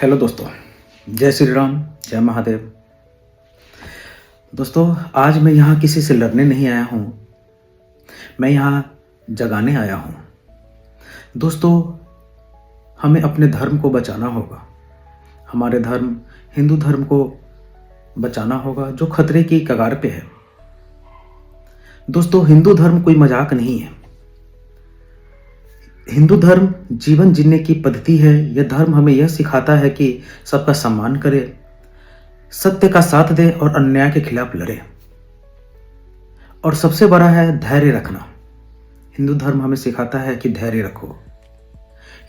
Hello दोस्तों, जय श्री राम, जय महादेव। दोस्तों, आज मैं यहाँ किसी से लड़ने नहीं आया हूँ, मैं यहाँ जगाने आया हूँ। दोस्तों, हमें अपने धर्म को बचाना होगा। हमारे धर्म हिंदू धर्म को बचाना होगा जो खतरे की कगार पे है। दोस्तों, हिंदू धर्म कोई मजाक नहीं है। हिंदू धर्म जीवन जीने की पद्धति है। यह धर्म हमें यह सिखाता है कि सबका सम्मान करे, सत्य का साथ दे और अन्याय के खिलाफ लड़े। और सबसे बड़ा है धैर्य रखना। हिंदू धर्म हमें सिखाता है कि धैर्य रखो।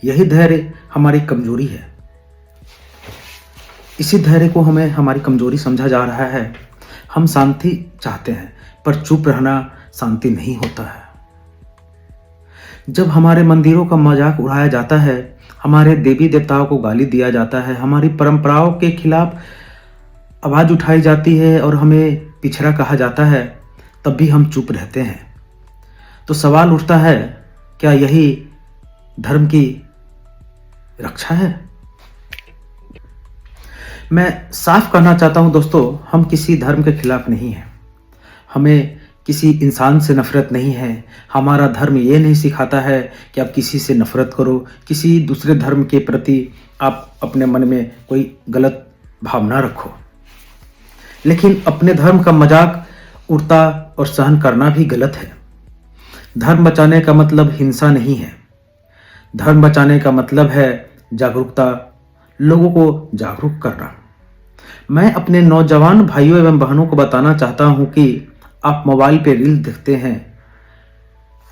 यही धैर्य हमारी कमजोरी है। इसी धैर्य को हमें हमारी कमजोरी समझा जा रहा है। हम शांति चाहते हैं, पर चुप रहना शांति नहीं होता है। जब हमारे मंदिरों का मजाक उड़ाया जाता है, हमारे देवी देवताओं को गाली दिया जाता है, हमारी परंपराओं के खिलाफ आवाज उठाई जाती है और हमें पिछड़ा कहा जाता है, तब भी हम चुप रहते हैं। तो सवाल उठता है, क्या यही धर्म की रक्षा है? मैं साफ कहना चाहता हूं दोस्तों, हम किसी धर्म के खिलाफ नहीं हैं। हमें किसी इंसान से नफरत नहीं है। हमारा धर्म ये नहीं सिखाता है कि आप किसी से नफरत करो, किसी दूसरे धर्म के प्रति आप अपने मन में कोई गलत भावना रखो। लेकिन अपने धर्म का मजाक उड़ता और सहन करना भी गलत है। धर्म बचाने का मतलब हिंसा नहीं है। धर्म बचाने का मतलब है जागरूकता, लोगों को जागरूक करना। मैं अपने नौजवान भाइयों एवं बहनों को बताना चाहता हूं कि आप मोबाइल पे रील देखते हैं,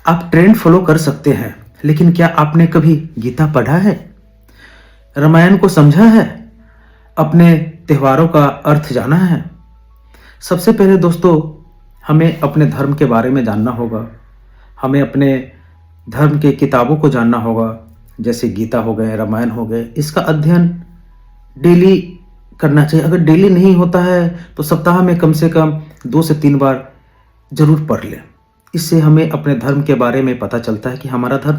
आप ट्रेंड फॉलो कर सकते हैं, लेकिन क्या आपने कभी गीता पढ़ा है, रामायण को समझा है, अपने त्योहारों का अर्थ जाना है? सबसे पहले दोस्तों, हमें अपने धर्म के बारे में जानना होगा। हमें अपने धर्म के किताबों को जानना होगा, जैसे गीता हो गए, रामायण हो गए। इसका अध्ययन डेली करना चाहिए। अगर डेली नहीं होता है तो सप्ताह में कम से कम 2 से 3 बार जरूर पढ़ लें। इससे हमें अपने धर्म के बारे में पता चलता है कि हमारा धर्म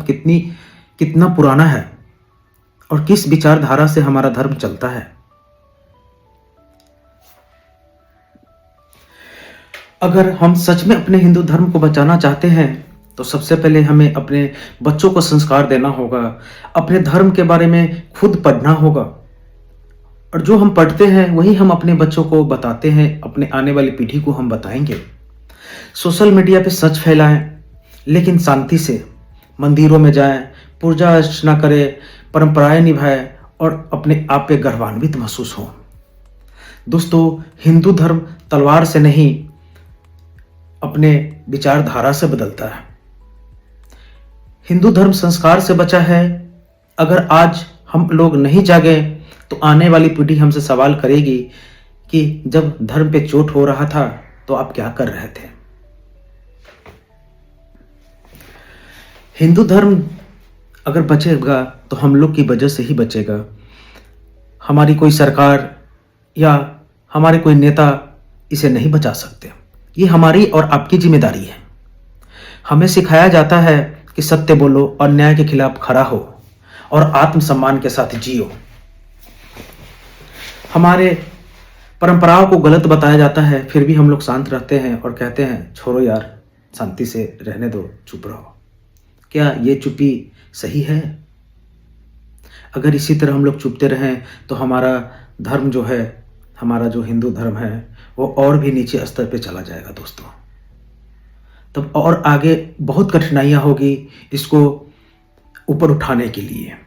कितना पुराना है और किस विचारधारा से हमारा धर्म चलता है। अगर हम सच में अपने हिंदू धर्म को बचाना चाहते हैं तो सबसे पहले हमें अपने बच्चों को संस्कार देना होगा। अपने धर्म के बारे में खुद पढ़ना होगा, और जो हम पढ़ते हैं वही हम अपने बच्चों को बताते हैं, अपने आने वाली पीढ़ी को हम बताएंगे। सोशल मीडिया पे सच फैलाएं, लेकिन शांति से। मंदिरों में जाएं, पूजा अर्चना करें, परंपराएं निभाएं और अपने आप पे गर्वान्वित महसूस हो। दोस्तों, हिंदू धर्म तलवार से नहीं, अपने विचारधारा से बदलता है। हिंदू धर्म संस्कार से बचा है। अगर आज हम लोग नहीं जागे तो आने वाली पीढ़ी हमसे सवाल करेगी कि जब धर्म पे चोट हो रहा था तो आप क्या कर रहे थे। हिंदू धर्म अगर बचेगा तो हम लोग की वजह से ही बचेगा। हमारी कोई सरकार या हमारे कोई नेता इसे नहीं बचा सकते। ये हमारी और आपकी जिम्मेदारी है। हमें सिखाया जाता है कि सत्य बोलो, अन्याय के खिलाफ खड़ा हो और आत्मसम्मान के साथ जियो। हमारे परंपराओं को गलत बताया जाता है, फिर भी हम लोग शांत रहते हैं और कहते हैं छोड़ो यार, शांति से रहने दो, चुप रहो। क्या ये चुप्पी सही है? अगर इसी तरह हम लोग चुपते रहें तो हमारा धर्म जो है, हमारा जो हिंदू धर्म है, वो और भी नीचे स्तर पे चला जाएगा दोस्तों। तब और आगे बहुत कठिनाइयां होगी इसको ऊपर उठाने के लिए।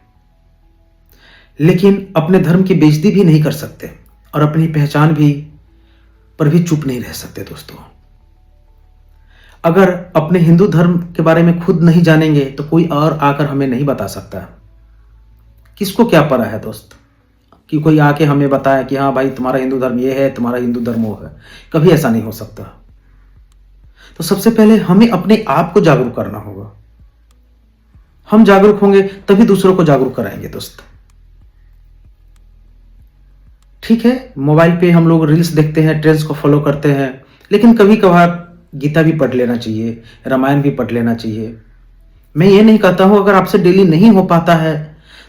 लेकिन अपने धर्म की बेइज्जती भी नहीं कर सकते और अपनी पहचान भी पर भी चुप नहीं रह सकते दोस्तों। अगर अपने हिंदू धर्म के बारे में खुद नहीं जानेंगे तो कोई और आकर हमें नहीं बता सकता। किसको क्या पता है दोस्त कि कोई आके हमें बताए कि हाँ भाई, तुम्हारा हिंदू धर्म ये है, तुम्हारा हिंदू धर्म वो है। कभी ऐसा नहीं हो सकता। तो सबसे पहले हमें अपने आप को जागरूक करना होगा। हम जागरूक होंगे तभी दूसरों को जागरूक कराएंगे दोस्त। ठीक है, मोबाइल पे हम लोग रील्स देखते हैं, ट्रेंड्स को फॉलो करते हैं, लेकिन कभी कभार गीता भी पढ़ लेना चाहिए, रामायण भी पढ़ लेना चाहिए। मैं ये नहीं कहता हूं अगर आपसे डेली नहीं हो पाता है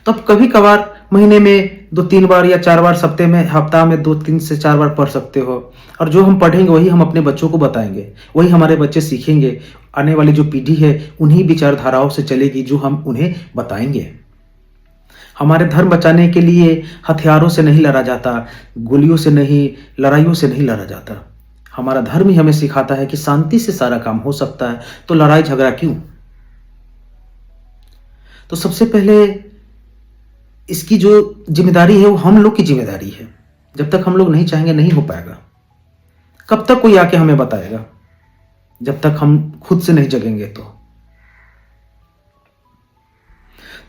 तो आप कभी कभार महीने में 2-3 बार या 4 बार, हफ्ता में 2-3 से 4 बार पढ़ सकते हो। और जो हम पढ़ेंगे वही हम अपने बच्चों को बताएंगे, वही हमारे बच्चे सीखेंगे। आने वाली जो पीढ़ी है उन्हीं विचारधाराओं से चलेगी जो हम उन्हें बताएंगे। हमारे धर्म बचाने के लिए हथियारों से नहीं लड़ा जाता, गोलियों से नहीं, लड़ाइयों से नहीं लड़ा जाता। हमारा धर्म ही हमें सिखाता है कि शांति से सारा काम हो सकता है, तो लड़ाई झगड़ा क्यों? तो सबसे पहले इसकी जो जिम्मेदारी है वो हम लोग की जिम्मेदारी है। जब तक हम लोग नहीं चाहेंगे नहीं हो पाएगा। कब तक कोई आके हमें बताएगा? जब तक हम खुद से नहीं जगेंगे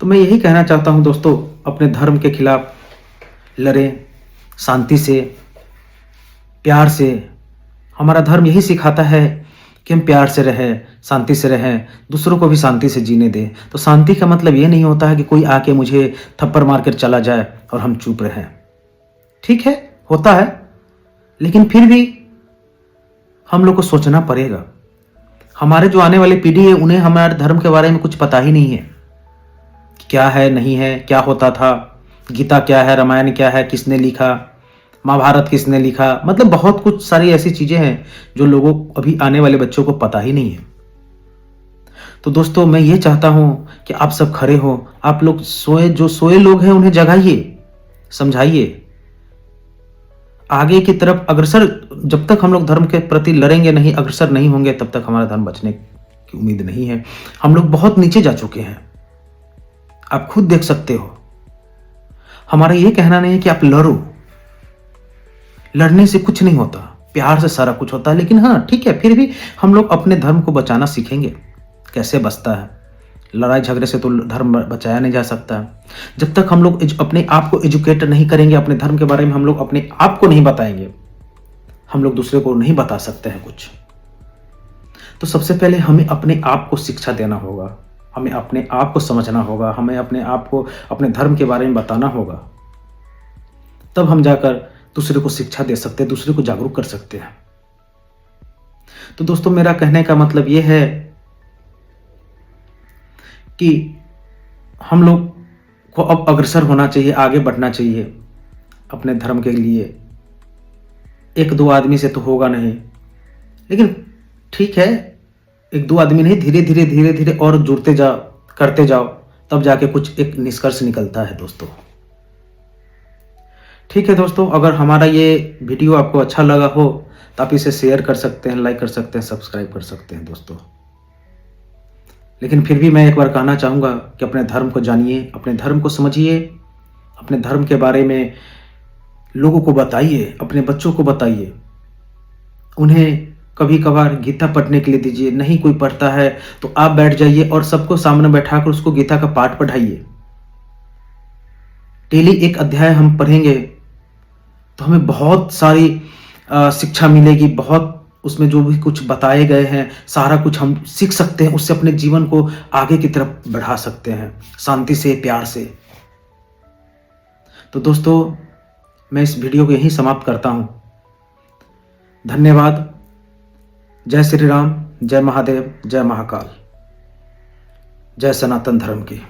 तो मैं यही कहना चाहता हूं दोस्तों, अपने धर्म के खिलाफ लड़ें शांति से, प्यार से। हमारा धर्म यही सिखाता है कि हम प्यार से रहें, शांति से रहें, दूसरों को भी शांति से जीने दें। तो शांति का मतलब ये नहीं होता है कि कोई आके मुझे थप्पड़ मार कर चला जाए और हम चुप रहें। ठीक है, होता है, लेकिन फिर भी हम लोग को सोचना पड़ेगा। हमारे जो आने वाली पीढ़ी है उन्हें हमारे धर्म के बारे में कुछ पता ही नहीं है। क्या है, नहीं है, क्या होता था, गीता क्या है, रामायण क्या है, किसने लिखा, महाभारत किसने लिखा, मतलब बहुत कुछ सारी ऐसी चीजें हैं जो लोगों, अभी आने वाले बच्चों को पता ही नहीं है। तो दोस्तों मैं ये चाहता हूं कि आप सब खड़े हो, आप लोग जो सोए लोग हैं उन्हें जगाइए, समझाइए, आगे की तरफ अग्रसर। जब तक हम लोग धर्म के प्रति लड़ेंगे नहीं, अग्रसर नहीं होंगे, तब तक हमारा धर्म बचने की उम्मीद नहीं है। हम लोग बहुत नीचे जा चुके हैं, आप खुद देख सकते हो। हमारा ये कहना नहीं है कि आप लड़ो, लड़ने से कुछ नहीं होता, प्यार से सारा कुछ होता है। लेकिन हाँ ठीक है, फिर भी हम लोग अपने धर्म को बचाना सीखेंगे। कैसे बचता है? लड़ाई झगड़े से तो धर्म बचाया नहीं जा सकता। जब तक हम लोग अपने आप को एजुकेट नहीं करेंगे, अपने धर्म के बारे में हम लोग अपने आप को नहीं बताएंगे, हम लोग दूसरे को नहीं बता सकते हैं कुछ। तो सबसे पहले हमें अपने आप को शिक्षा देना होगा, हमें अपने आप को समझना होगा, हमें अपने आप को अपने धर्म के बारे में बताना होगा। तब हम जाकर दूसरे को शिक्षा दे सकते हैं, दूसरे को जागरूक कर सकते हैं। तो दोस्तों मेरा कहने का मतलब यह है कि हम लोग को अब अग्रसर होना चाहिए, आगे बढ़ना चाहिए अपने धर्म के लिए। 1-2 आदमी से तो होगा नहीं, लेकिन ठीक है, 1-2 आदमी नहीं, धीरे धीरे और जुड़ते जाओ, करते जाओ, तब जाके कुछ एक निष्कर्ष निकलता है दोस्तों। ठीक है दोस्तों, अगर हमारा ये वीडियो आपको अच्छा लगा हो तो आप इसे शेयर कर सकते हैं, लाइक कर सकते हैं, सब्सक्राइब कर सकते हैं दोस्तों। लेकिन फिर भी मैं एक बार कहना चाहूँगा कि अपने धर्म को जानिए, अपने धर्म को समझिए, अपने धर्म के बारे में लोगों को बताइए, अपने बच्चों को बताइए। उन्हें कभी कभार गीता पढ़ने के लिए दीजिए। नहीं कोई पढ़ता है तो आप बैठ जाइए और सबको सामने बैठाकर उसको गीता का पाठ पढ़ाइए। डेली एक अध्याय हम पढ़ेंगे तो हमें बहुत सारी शिक्षा मिलेगी, बहुत उसमें जो भी कुछ बताए गए हैं सारा कुछ हम सीख सकते हैं, उससे अपने जीवन को आगे की तरफ बढ़ा सकते हैं, शांति से, प्यार से। तो दोस्तों मैं इस वीडियो को यहीं समाप्त करता हूं। धन्यवाद। जय श्री राम, जय महादेव, जय महाकाल, जय सनातन धर्म की।